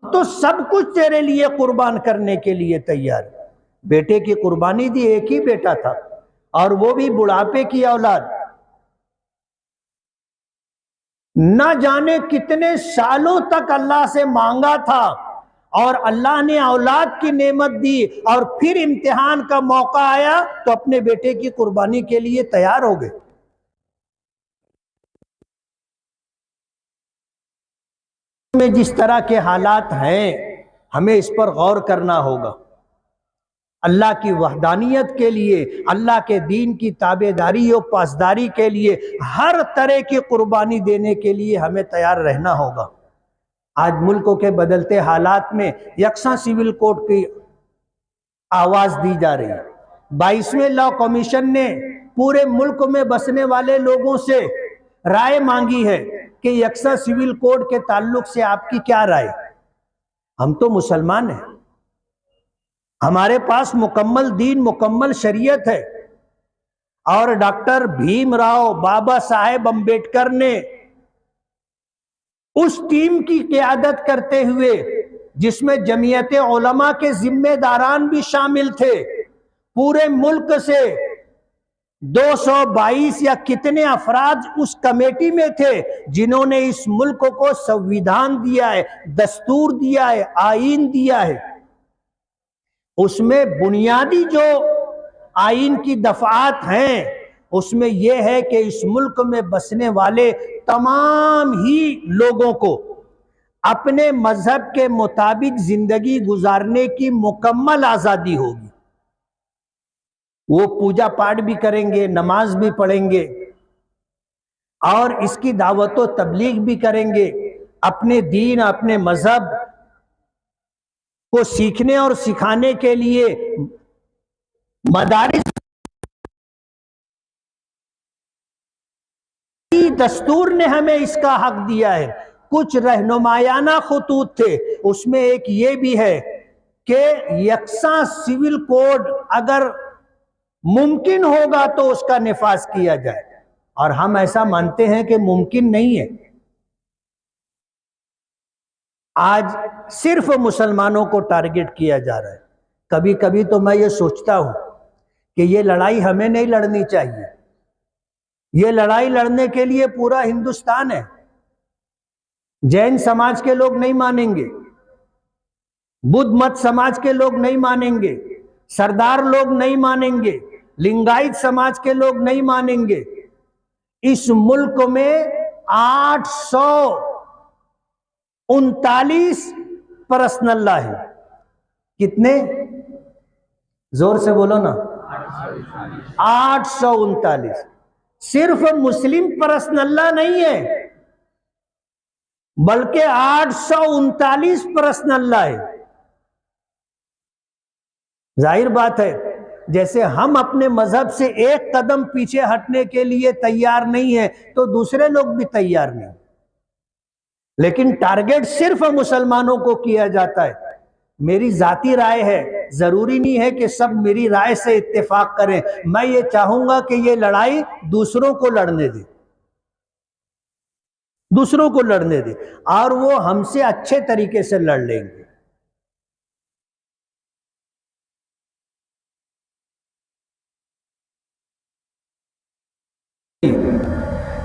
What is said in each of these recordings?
तो सब कुछ तेरे लिए कुर्बान करने के लिए तैयार। बेटे की कुर्बानी दी, एक ही बेटा था और वो भी बुढ़ापे की औलाद। न जाने कितने सालों तक अल्लाह से मांगा था और अल्लाह ने औलाद की नेमत दी, और फिर इम्तिहान का मौका आया तो अपने बेटे की कुर्बानी के लिए तैयार हो गए। में जिस तरह के हालात हैं, हमें इस पर गौर करना होगा। अल्लाह की वहदानियत के लिए, अल्लाह के दीन की ताबेदारी और पासदारी के लिए हर तरह की कुर्बानी देने के लिए हमें तैयार रहना होगा। आज मुल्कों के बदलते हालात में यकसा सिविल कोड की आवाज दी जा रही है। 22वें लॉ कमीशन ने पूरे मुल्क में बसने वाले लोगों से राय मांगी है कि यकसा सिविल कोड के ताल्लुक से आपकी क्या राय। हम तो मुसलमान हैं, हमारे पास मुकम्मल दीन, मुकम्मल शरीयत है, और डॉक्टर भीमराव बाबा साहेब अंबेडकर ने उस टीम की क़ियादत करते हुए, जिसमें जमीयत उलमा के जिम्मेदारान भी शामिल थे, पूरे मुल्क से 222 या कितने अफराद उस कमेटी में थे जिन्होंने इस मुल्क को संविधान दिया है, दस्तूर दिया है, आईन दिया है। उसमें बुनियादी जो आईन की दफात हैं, उसमें यह है कि इस मुल्क में बसने वाले तमाम ही लोगों को अपने मजहब के मुताबिक जिंदगी गुजारने की मुकम्मल आजादी होगी। वो पूजा पाठ भी करेंगे, नमाज भी पढ़ेंगे और इसकी दावत व तबलीग भी करेंगे। अपने दीन, अपने मजहब को सीखने और सिखाने के लिए मदारिस, दस्तूर ने हमें इसका हक दिया है। कुछ रहनुमायाना खुतूत थे, उसमें एक ये भी है कि यकसा सिविल कोड अगर मुमकिन होगा तो उसका निफाज किया जाए, और हम ऐसा मानते हैं कि मुमकिन नहीं है। आज सिर्फ मुसलमानों को टारगेट किया जा रहा है। कभी कभी तो मैं ये सोचता हूं कि ये लड़ाई हमें नहीं लड़नी चाहिए। ये लड़ाई लड़ने के लिए पूरा हिंदुस्तान है। जैन समाज के लोग नहीं मानेंगे, बुद्ध मत समाज के लोग नहीं मानेंगे, सरदार लोग नहीं मानेंगे, लिंगायत समाज के लोग नहीं मानेंगे। इस मुल्क में 839 पर्सनल्ला है। कितने? जोर से बोलो ना। 839। सिर्फ मुस्लिम पर्सनल्ला नहीं है, बल्कि 839 पर्सनल्ला है। जाहिर बात है, जैसे हम अपने मजहब से एक कदम पीछे हटने के लिए तैयार नहीं है, तो दूसरे लोग भी तैयार नहीं। लेकिन टारगेट सिर्फ मुसलमानों को किया जाता है। मेरी जाती राय है, जरूरी नहीं है कि सब मेरी राय से इत्तेफाक करें। मैं ये चाहूंगा कि ये लड़ाई दूसरों को लड़ने दे, दूसरों को लड़ने दे, और वो हमसे अच्छे तरीके से लड़ लेंगे।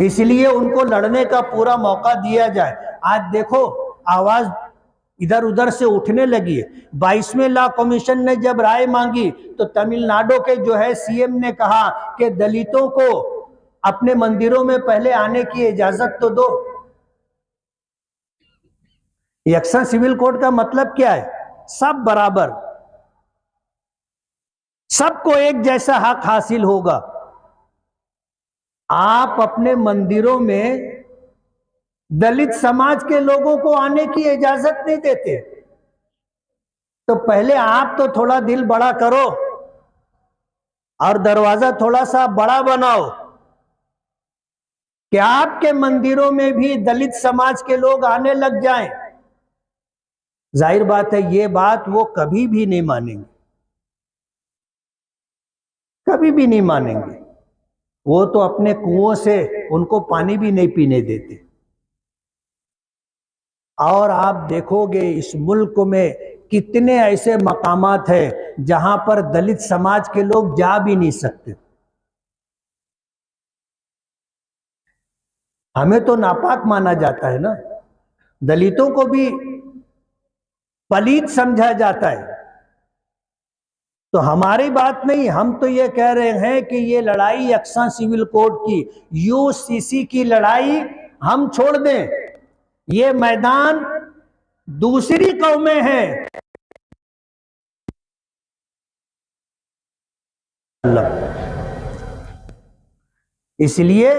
इसलिए उनको लड़ने का पूरा मौका दिया जाए। आज देखो, आवाज इधर उधर से उठने लगी है। 22वें लॉ कमीशन ने जब राय मांगी तो तमिलनाडु के जो है सीएम ने कहा कि दलितों को अपने मंदिरों में पहले आने की इजाजत तो दो। यकसा सिविल कोड का मतलब क्या है? सब बराबर, सबको एक जैसा हक हासिल होगा। आप अपने मंदिरों में दलित समाज के लोगों को आने की इजाजत नहीं देते, तो पहले आप तो थोड़ा दिल बड़ा करो और दरवाजा थोड़ा सा बड़ा बनाओ कि आपके मंदिरों में भी दलित समाज के लोग आने लग जाएं। जाहिर बात है, ये बात वो कभी भी नहीं मानेंगे, कभी भी नहीं मानेंगे। वो तो अपने कुओं से उनको पानी भी नहीं पीने देते। और आप देखोगे इस मुल्क में कितने ऐसे मकामात हैं जहां पर दलित समाज के लोग जा भी नहीं सकते। हमें तो नापाक माना जाता है ना, दलितों को भी पलीत समझा जाता है। तो हमारी बात नहीं, हम तो ये कह रहे हैं कि ये लड़ाई यकसा सिविल कोड की, यूसीसी की लड़ाई हम छोड़ दें। ये मैदान दूसरी कौमें हैं। इसलिए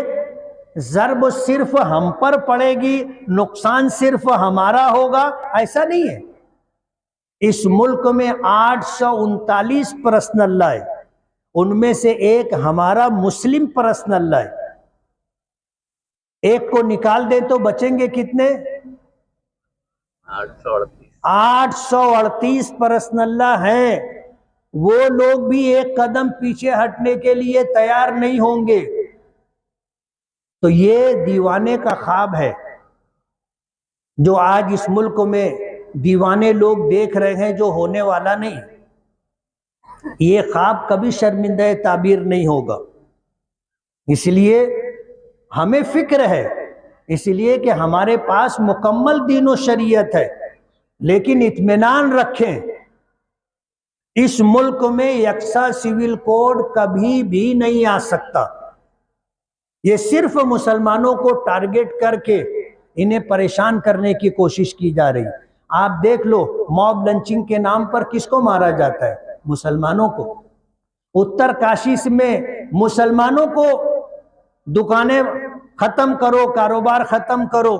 ज़र्ब सिर्फ हम पर पड़ेगी, नुकसान सिर्फ हमारा होगा, ऐसा नहीं है। इस मुल्क में 839 पर्सनल लॉ है, उनमें से एक हमारा मुस्लिम पर्सनल लॉ है। एक को निकाल दें तो बचेंगे कितने? 838 पर्सनल लॉ हैं। वो लोग भी एक कदम पीछे हटने के लिए तैयार नहीं होंगे। तो ये दीवाने का ख्वाब है जो आज इस मुल्क में दीवाने लोग देख रहे हैं, जो होने वाला नहीं। ये ख्वाब कभी शर्मिंदा ताबीर नहीं होगा। इसलिए हमें फिक्र है, इसलिए कि हमारे पास मुकम्मल दीन व शरीयत है। लेकिन इत्मीनान रखें, इस मुल्क में यकसा सिविल कोड कभी भी नहीं आ सकता। ये सिर्फ मुसलमानों को टारगेट करके इन्हें परेशान करने की कोशिश की जा रही। आप देख लो, मॉब लंचिंग के नाम पर किसको मारा जाता है? मुसलमानों को। उत्तर काशी में मुसलमानों को दुकानें खत्म करो, कारोबार खत्म करो।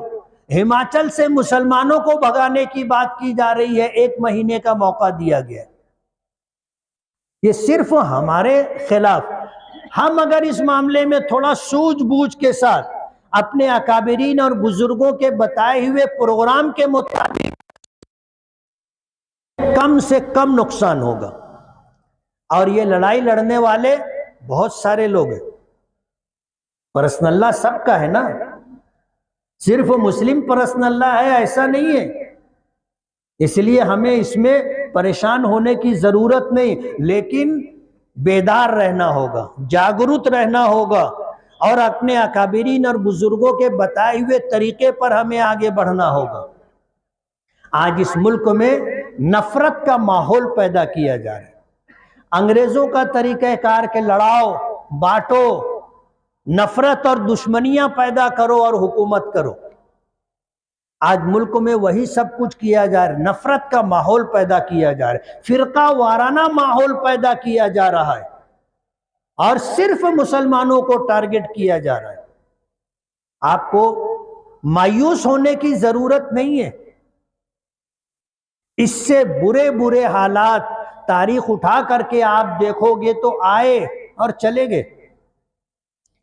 हिमाचल से मुसलमानों को भगाने की बात की जा रही है, 1 महीने का मौका दिया गया। ये सिर्फ हमारे खिलाफ। हम अगर इस मामले में थोड़ा सूझबूझ के साथ अपने अकाबिरीन और बुजुर्गों के बताए हुए प्रोग्राम के मुताबिक, कम से कम नुकसान होगा। और ये लड़ाई लड़ने वाले बहुत सारे लोग हैं। पर्सनल्ला सबका है ना, सिर्फ मुस्लिम पर्सनल्ला है ऐसा नहीं है। इसलिए हमें इसमें परेशान होने की जरूरत नहीं, लेकिन बेदार रहना होगा, जागरूक रहना होगा और अपने अकाबिरीन और बुजुर्गों के बताए हुए तरीके पर हमें आगे बढ़ना होगा। आज इस मुल्क में नफरत का माहौल पैदा किया जा रहा है। अंग्रेजों का तरीक़ाकार के लड़ाओ, बांटो, नफरत और दुश्मनियां पैदा करो और हुकूमत करो। आज मुल्क में वही सब कुछ किया जा रहा है। नफरत का माहौल पैदा किया जा रहा है, फिरका वाराना माहौल पैदा किया जा रहा है और सिर्फ मुसलमानों को टारगेट किया जा रहा है। आपको मायूस होने की जरूरत नहीं है। इससे बुरे बुरे हालात तारीख उठा करके आप देखोगे तो आए और चले गए।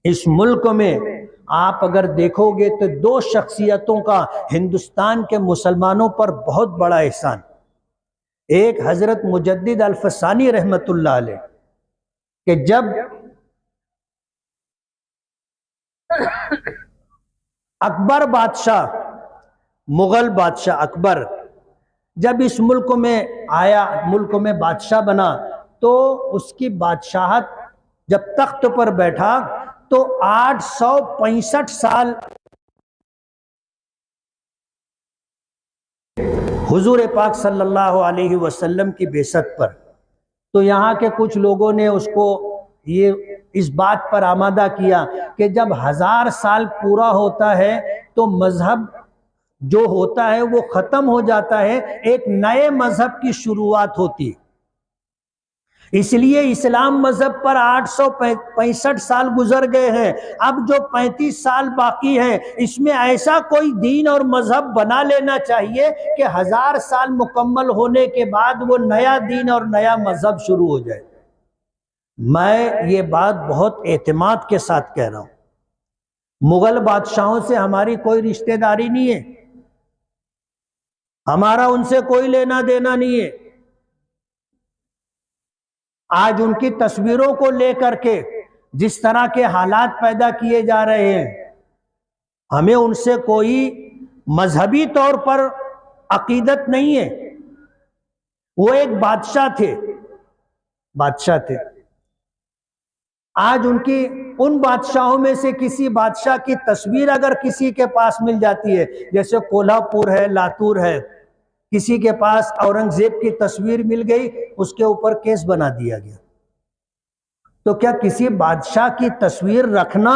इस मुल्क में आप अगर देखोगे तो 2 शख्सियतों का हिंदुस्तान के मुसलमानों पर बहुत बड़ा एहसान। एक हजरत मुजद्दिद अल-फसानी रहमतुल्लाह अलैह कि जब अकबर बादशाह, मुगल बादशाह अकबर जब इस मुल्क में आया, मुल्क में बादशाह बना, तो उसकी बादशाहत जब तख्त पर बैठा तो 865 साल हुजूर पाक सल्लल्लाहु अलैहि वसल्लम की बेसत पर। तो यहाँ के कुछ लोगों ने उसको ये इस बात पर आमादा किया कि जब 1000 साल पूरा होता है तो मजहब जो होता है वो खत्म हो जाता है, एक नए मजहब की शुरुआत होती है। इसलिए इस्लाम मजहब पर 865 साल गुजर गए हैं। अब जो 35 साल बाकी हैं, इसमें ऐसा कोई दीन और मजहब बना लेना चाहिए कि 1000 साल मुकम्मल होने के बाद वो नया दीन और नया मजहब शुरू हो जाए। मैं ये बात बहुत एतमाद के साथ कह रहा हूँ। मुगल बादशाहों से हमारी कोई रिश्तेदारी नहीं है, हमारा उनसे कोई लेना देना नहीं है। आज उनकी तस्वीरों को लेकर के जिस तरह के हालात पैदा किए जा रहे हैं, हमें उनसे कोई मजहबी तौर पर अकीदत नहीं है, वो एक बादशाह थे। आज उनकी उन बादशाहों में से किसी बादशाह की तस्वीर अगर किसी के पास मिल जाती है, जैसे कोल्हापुर है, लातूर है, किसी के पास औरंगजेब की तस्वीर मिल गई, उसके ऊपर केस बना दिया गया। तो क्या किसी बादशाह की तस्वीर रखना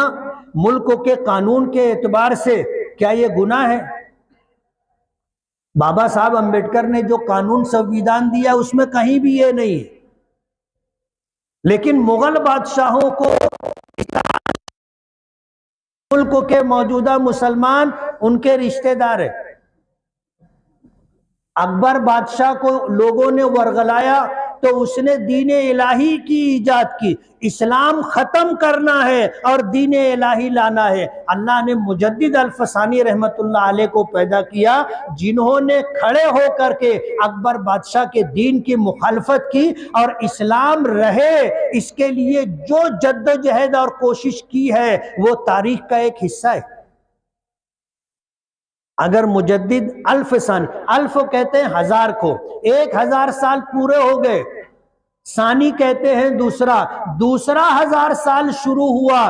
मुल्क के कानून के एतबार से क्या यह गुनाह है? बाबा साहब अंबेडकर ने जो कानून संविधान दिया उसमें कहीं भी ये नहीं है। लेकिन मुगल बादशाहों को मुल्क के मौजूदा मुसलमान उनके रिश्तेदार है। अकबर बादशाह को लोगों ने वरगलाया तो उसने दीन इलाही की इजाद की। इस्लाम खत्म करना है और दीन इलाही लाना है। अल्लाह ने मुजद्दिद अल-फसानी रहमतुल्लाह अलैह को पैदा किया, जिन्होंने खड़े होकर के अकबर बादशाह के दीन की मुखालफत की और इस्लाम रहे इसके लिए जो जद्दोजहद और कोशिश की है वो तारीख का एक हिस्सा है। अगर मुजद्दिद अल्फसानी, अल्फ कहते हैं हजार को, 1000 साल पूरे हो गए, सानी कहते हैं दूसरा 1000 साल शुरू हुआ।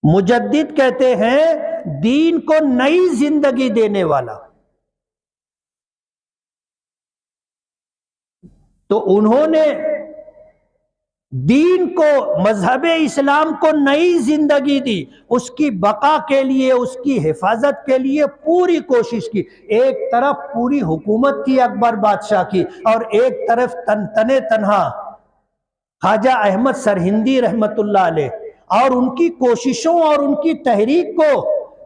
मुजद्दिद कहते हैं दीन को नई जिंदगी देने वाला। तो उन्होंने दीन को, मजहब इस्लाम को नई जिंदगी दी, उसकी बका के लिए, उसकी हिफाजत के लिए पूरी कोशिश की। एक तरफ पूरी हुकूमत थी अकबर बादशाह की और एक तरफ तने तन्हा ख्वाजा अहमद सरहिंदी रहमतुल्लाह अलैह, और उनकी कोशिशों और उनकी तहरीक को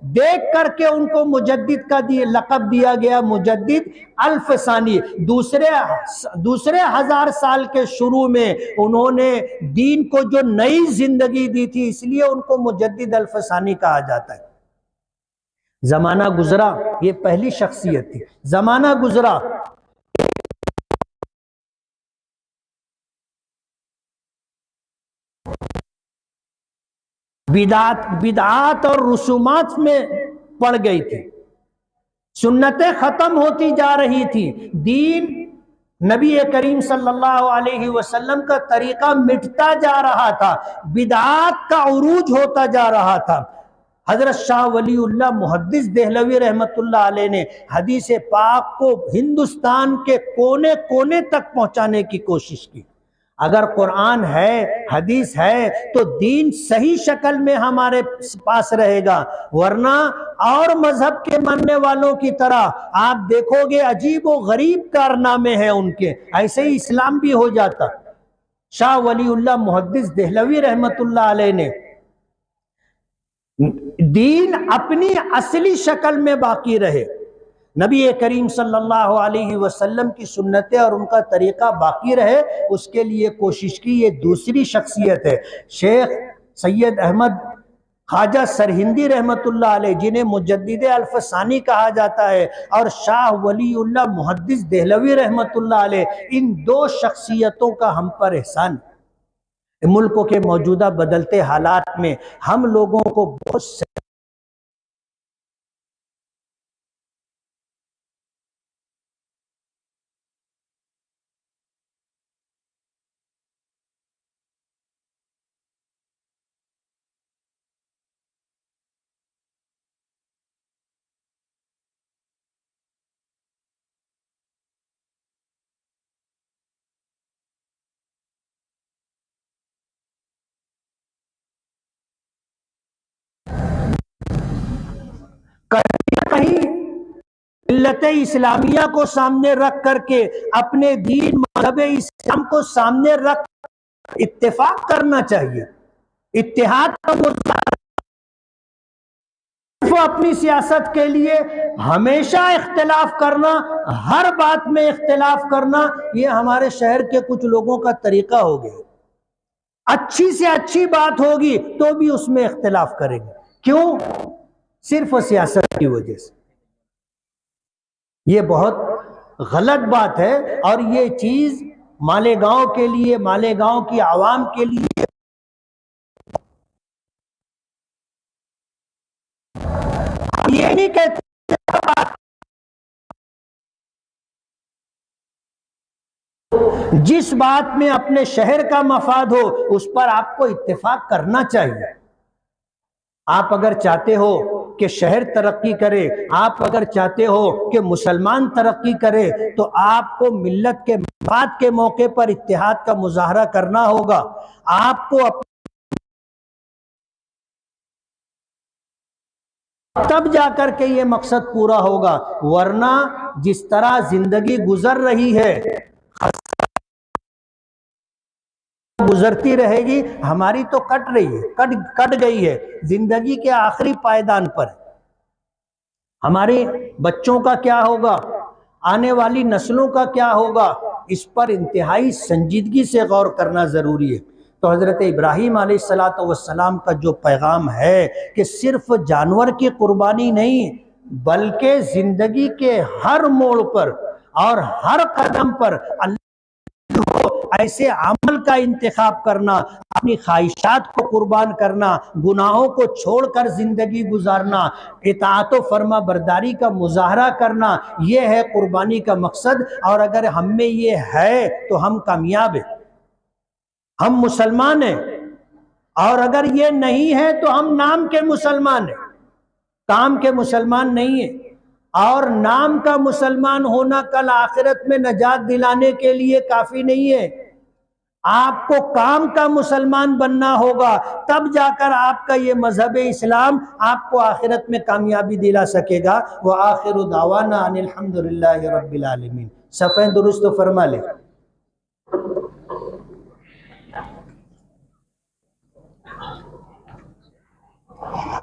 देख करके उनको मुजद्दिद का लक़ब दिया गया, मुजद्दिद अल्फसानी। दूसरे 1000 साल के शुरू में उन्होंने दीन को जो नई जिंदगी दी थी, इसलिए उनको मुजद्दिद अल्फसानी कहा जाता है। जमाना गुजरा, ये पहली शख्सियत थी। जमाना गुजरा, बिदात और रुसूमात में पड़ गई थी, सुन्नतें खत्म होती जा रही थी, दीन नबी करीम सल्लल्लाहु अलैहि वसल्लम का तरीका मिटता जा रहा था, बिदात का उरूज होता जा रहा था। हजरत शाह वलीउल्लाह मुहद्दिस देहलवी रहमतुल्लाह अलैह ने हदीस पाक को हिंदुस्तान के कोने कोने तक पहुंचाने की कोशिश की। अगर कुरान है, हदीस है, तो दीन सही शक्ल में हमारे पास रहेगा, वरना और मजहब के मानने वालों की तरह आप देखोगे अजीब व गरीब कारनामे हैं उनके, ऐसे ही इस्लाम भी हो जाता। शाह वलीउल्लाह मुहद्दिस देहलवी रहमतुल्लाह अलैह ने दीन अपनी असली शक्ल में बाकी रहे, नबी करीम सल्लल्लाहु अलैहि वसल्लम की सुन्नतें और उनका तरीका बाकी रहे, उसके लिए कोशिश की। ये दूसरी शख्सियत है शेख सैयद अहमद ख्वाजा सरहिंदी रहमतुल्लाह अलैह, जिन्हें मुजद्दिद अल्फसानी कहा जाता है, और शाह वलीउल्लाह मुहद्दिस देहलवी रहमतुल्लाह अलैह। इन दो शख्सियतों का हम पर एहसान। मुल्क के मौजूदा बदलते हालात में हम लोगों को बहुत कहीं मिल्लत इस्लामिया को सामने रख करके, अपने दीन मजहब इस्लाम को सामने रख इत्तेफाक करना चाहिए। इत्तेहाद का अपनी सियासत के लिए हमेशा इख्तिलाफ करना, हर बात में इख्तिलाफ करना, ये हमारे शहर के कुछ लोगों का तरीका हो गया। अच्छी से अच्छी बात होगी तो भी उसमें इख्तिलाफ करेंगे। क्यों? सिर्फ सियासत की वजह से। ये बहुत गलत बात है और ये चीज मालेगांव के लिए, मालेगांव की आवाम के लिए नहीं कहते जिस बात में अपने शहर का मफाद हो उस पर आपको इत्तेफाक करना चाहिए। आप अगर चाहते हो कि शहर तरक्की करे, आप अगर चाहते हो कि मुसलमान तरक्की करे, तो आपको मिल्लत के मफाद के मौके पर इत्तेहाद का मुजाहरा करना होगा। आपको तब जाकर के ये मकसद पूरा होगा, वरना जिस तरह जिंदगी गुजर रही है, गुजरती रहेगी, हमारी तो कट रही है, कट गई है, जिंदगी के आखिरी पायदान पर। हमारे बच्चों का क्या होगा, आने वाली नस्लों का क्या होगा, इस पर इंतहाई संजीदगी से गौर करना जरूरी है। तो हजरत इब्राहीम अलैहिस्सलातु वस्सलाम का जो पैगाम है कि सिर्फ जानवर की कुर्बानी नहीं, बल्कि जिंदगी के हर मोड़ पर और हर कदम पर ऐसे अमल का इंतखाब करना, अपनी ख्वाहिशात को कुर्बान करना, गुनाहों को छोड़कर जिंदगी गुजारना, इताअत व फर्मा बरदारी का मुजाहरा करना, यह है कुर्बानी का मकसद। और अगर हम में ये है तो हम कामयाब हैं, हम मुसलमान हैं। और अगर ये नहीं है तो हम नाम के मुसलमान हैं, काम के मुसलमान नहीं है। और नाम का मुसलमान होना कल आखिरत में नजात दिलाने के लिए काफी नहीं है, आपको काम का मुसलमान बनना होगा, तब जाकर आपका ये मजहब इस्लाम आपको आखिरत में कामयाबी दिला सकेगा। व आखिरु दावाना अनिल हम्दुलिल्लाहि रब्बिल आलमीन। सफ़े दुरुस्त फरमा ले।